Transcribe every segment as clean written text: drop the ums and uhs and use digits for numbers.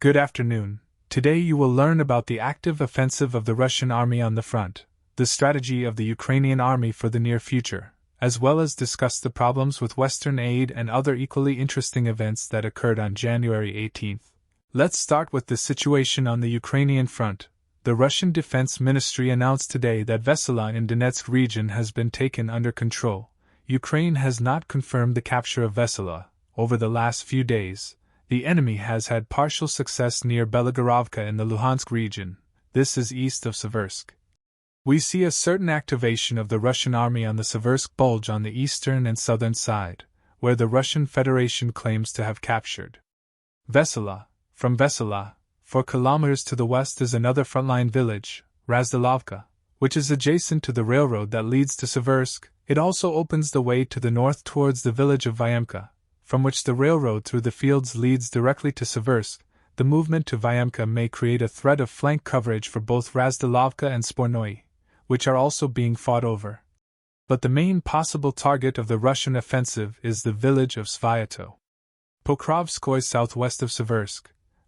Good afternoon. Today you will learn about the active offensive of the Russian army on the front, the strategy of the Ukrainian army for the near future, as well as discuss the problems with Western aid and other equally interesting events that occurred on January 18th. Let's start with the situation on the Ukrainian front. The Russian Defense Ministry announced today that Vesela in Donetsk region has been taken under control. Ukraine has not confirmed the capture of Vesela. Over the last few days, the enemy has had partial success near Belagorovka in the Luhansk region. This is east of Seversk. We see a certain activation of the Russian army on the Seversk bulge on the eastern and southern side, where the Russian Federation claims to have captured Vesela. From Vesela, 4 kilometers to the west is another frontline village, Razdalovka, which is adjacent to the railroad that leads to Seversk. It also opens the way to the north towards the village of Vyemka, from which the railroad through the fields leads directly to Seversk. The movement to Vyemka may create a threat of flank coverage for both Razdalovka and Spornoye, which are also being fought over. But the main possible target of the Russian offensive is the village of Svyato Pokrovskoye southwest of Seversk,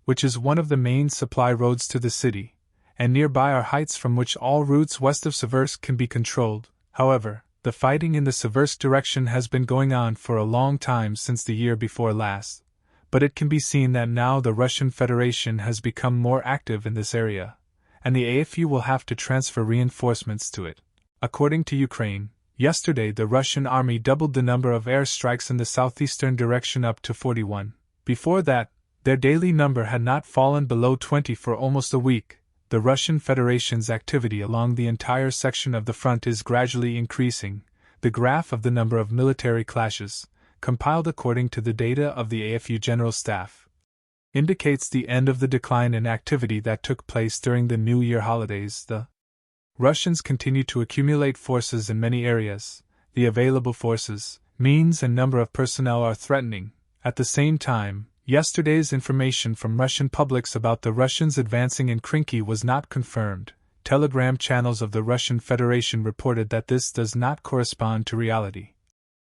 which is one of the main supply roads to the city, and nearby are heights from which all routes west of Seversk can be controlled. However, the fighting in the Seversk direction has been going on for a long time since the year before last, but it can be seen that now the Russian Federation has become more active in this area, and the AFU will have to transfer reinforcements to it. According to Ukraine, yesterday the Russian army doubled the number of airstrikes in the southeastern direction up to 41. Before that, their daily number had not fallen below 20 for almost a week. The Russian Federation's activity along the entire section of the front is gradually increasing. The graph of the number of military clashes, compiled according to the data of the AFU General Staff, indicates the end of the decline in activity that took place during the New Year holidays. The Russians continue to accumulate forces in many areas. The available forces, means, and number of personnel are threatening. At the same time, yesterday's information from Russian publics about the Russians advancing in Krinky was not confirmed. Telegram channels of the Russian Federation reported that this does not correspond to reality,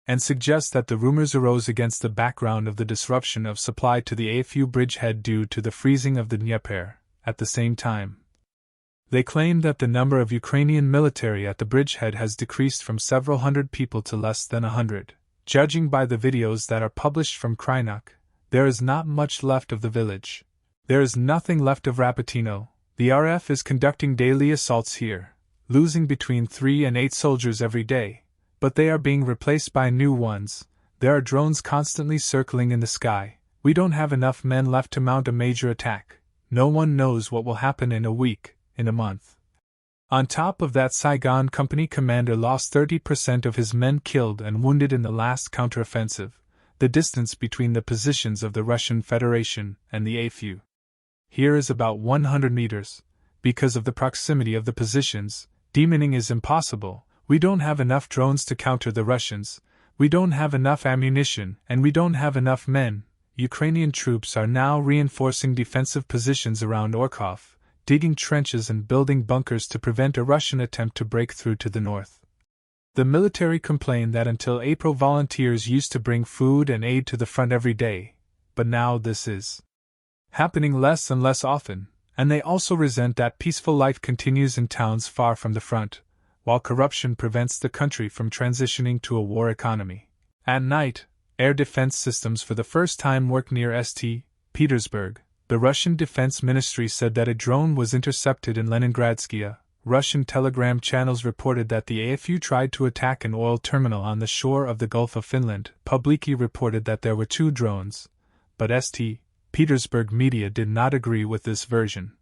and suggests that the rumors arose against the background of the disruption of supply to the AFU bridgehead due to the freezing of the Dnieper. At the same time, they claim that the number of Ukrainian military at the bridgehead has decreased from several hundred people to less than 100. Judging by the videos that are published from Krynok, there is not much left of the village. There is nothing left of Rabotino. The RF is conducting daily assaults here, losing between 3 and 8 soldiers every day, but they are being replaced by new ones. There are drones constantly circling in the sky. We don't have enough men left to mount a major attack. No one knows what will happen in a week, in a month. On top of that, Saigon Company commander lost 30% of his men killed and wounded in the last counteroffensive. The distance between the positions of the Russian Federation and the AFU here is about 100 meters. Because of the proximity of the positions, demining is impossible. We don't have enough drones to counter the Russians, we don't have enough ammunition, and we don't have enough men. Ukrainian troops are now reinforcing defensive positions around Orkhov, digging trenches and building bunkers to prevent a Russian attempt to break through to the north. The military complain that until April volunteers used to bring food and aid to the front every day, but now this is happening less and less often, and they also resent that peaceful life continues in towns far from the front, while corruption prevents the country from transitioning to a war economy. At night, air defense systems for the first time work near St. Petersburg. The Russian Defense Ministry said that a drone was intercepted in Leningradskia. Russian telegram channels reported that the AFU tried to attack an oil terminal on the shore of the Gulf of Finland. Publiki reported that there were 2 drones, but St. Petersburg media did not agree with this version.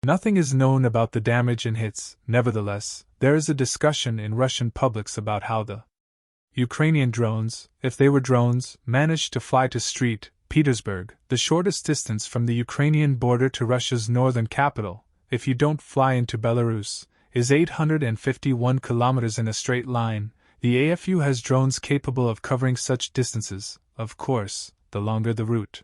Nothing is known about the damage and hits. Nevertheless, there is a discussion in Russian publics about how the Ukrainian drones, if they were drones, managed to fly to St. Petersburg, the shortest distance from the Ukrainian border to Russia's northern capital, if you don't fly into Belarus, is 851 kilometers in a straight line. The AFU has drones capable of covering such distances. Of course, the longer the route,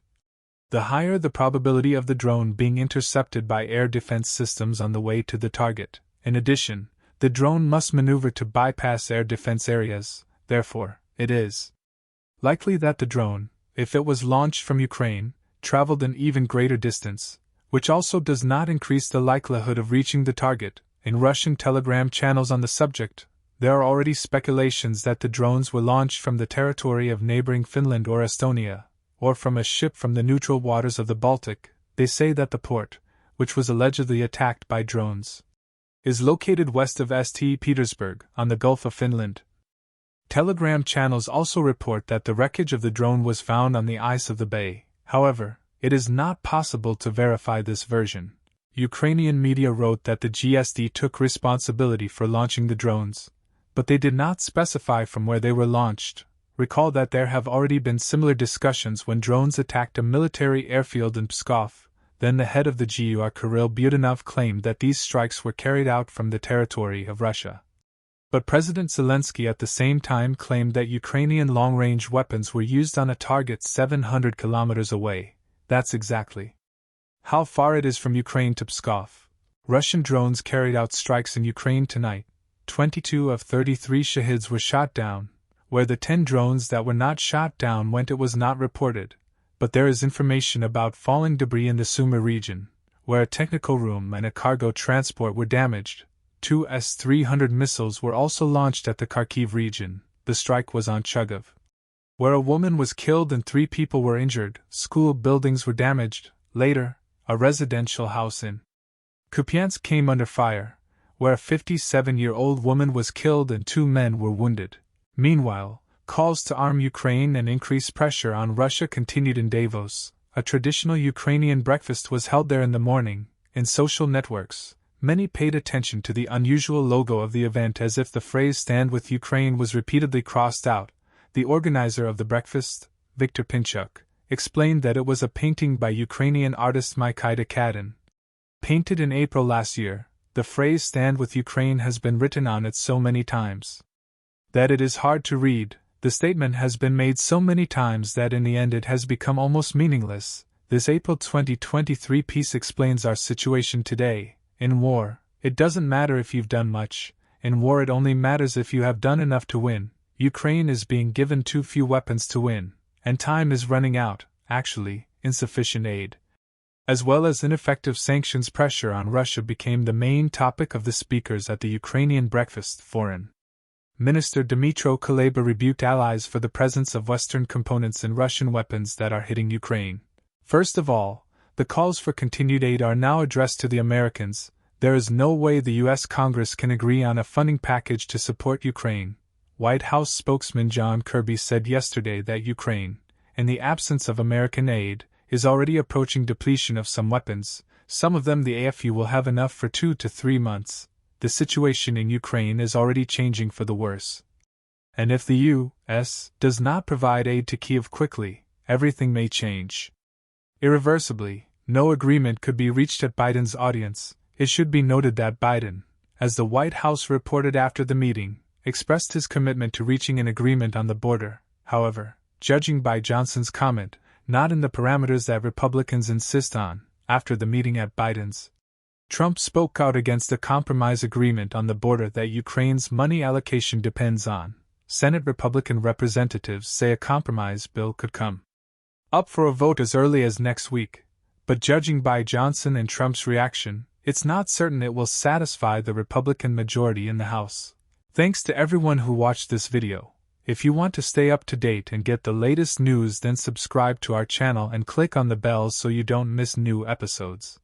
the higher the probability of the drone being intercepted by air defense systems on the way to the target. In addition, the drone must maneuver to bypass air defense areas. Therefore, it is likely that the drone, if it was launched from Ukraine, traveled an even greater distance, which also does not increase the likelihood of reaching the target. In Russian telegram channels on the subject, there are already speculations that the drones were launched from the territory of neighboring Finland or Estonia, or from a ship from the neutral waters of the Baltic. They say that the port, which was allegedly attacked by drones, is located west of St. Petersburg, on the Gulf of Finland. Telegram channels also report that the wreckage of the drone was found on the ice of the bay. However, it is not possible to verify this version. Ukrainian media wrote that the GSD took responsibility for launching the drones, but they did not specify from where they were launched. Recall that there have already been similar discussions when drones attacked a military airfield in Pskov. Then the head of the GUR, Kirill Budanov, claimed that these strikes were carried out from the territory of Russia. But President Zelensky at the same time claimed that Ukrainian long-range weapons were used on a target 700 kilometers away. That's exactly how far it is from Ukraine to Pskov. Russian drones carried out strikes in Ukraine tonight. 22 of 33 Shahids were shot down. Where the 10 drones that were not shot down went, it was not reported. But there is information about falling debris in the Sumy region, where a technical room and a cargo transport were damaged. 2 S-300 missiles were also launched at the Kharkiv region. The strike was on Chugov, where a woman was killed and 3 people were injured. School buildings were damaged. Later, a residential house in Kupiansk came under fire, where a 57-year-old woman was killed and 2 men were wounded. Meanwhile, calls to arm Ukraine and increase pressure on Russia continued in Davos. A traditional Ukrainian breakfast was held there in the morning. In social networks, many paid attention to the unusual logo of the event, as if the phrase "Stand with Ukraine" was repeatedly crossed out. The organizer of the breakfast, Viktor Pinchuk, explained that it was a painting by Ukrainian artist Mikhail Kadin. Painted in April last year, the phrase "Stand with Ukraine" has been written on it so many times that it is hard to read. The statement has been made so many times that in the end it has become almost meaningless. This April 2023 piece explains our situation today. In war, it doesn't matter if you've done much. In war, it only matters if you have done enough to win. Ukraine is being given too few weapons to win, and time is running out. Actually, insufficient aid, as well as ineffective sanctions pressure on Russia, became the main topic of the speakers at the Ukrainian breakfast. Foreign Minister Dmytro Kuleba rebuked allies for the presence of Western components in Russian weapons that are hitting Ukraine. First of all, the calls for continued aid are now addressed to the Americans. There is no way the U.S. Congress can agree on a funding package to support Ukraine. White House spokesman John Kirby said yesterday that Ukraine, in the absence of American aid, is already approaching depletion of some weapons. Some of them the AFU will have enough for 2 to 3 months. The situation in Ukraine is already changing for the worse. And if the U.S. does not provide aid to Kyiv quickly, everything may change irreversibly. No agreement could be reached at Biden's audience. It should be noted that Biden, as the White House reported after the meeting, expressed his commitment to reaching an agreement on the border. However, judging by Johnson's comment, not in the parameters that Republicans insist on. After the meeting at Biden's, Trump spoke out against a compromise agreement on the border that Ukraine's money allocation depends on. Senate Republican representatives say a compromise bill could come up for a vote as early as next week, but judging by Johnson and Trump's reaction, it's not certain it will satisfy the Republican majority in the House. Thanks to everyone who watched this video. If you want to stay up to date and get the latest news, then subscribe to our channel and click on the bell so you don't miss new episodes.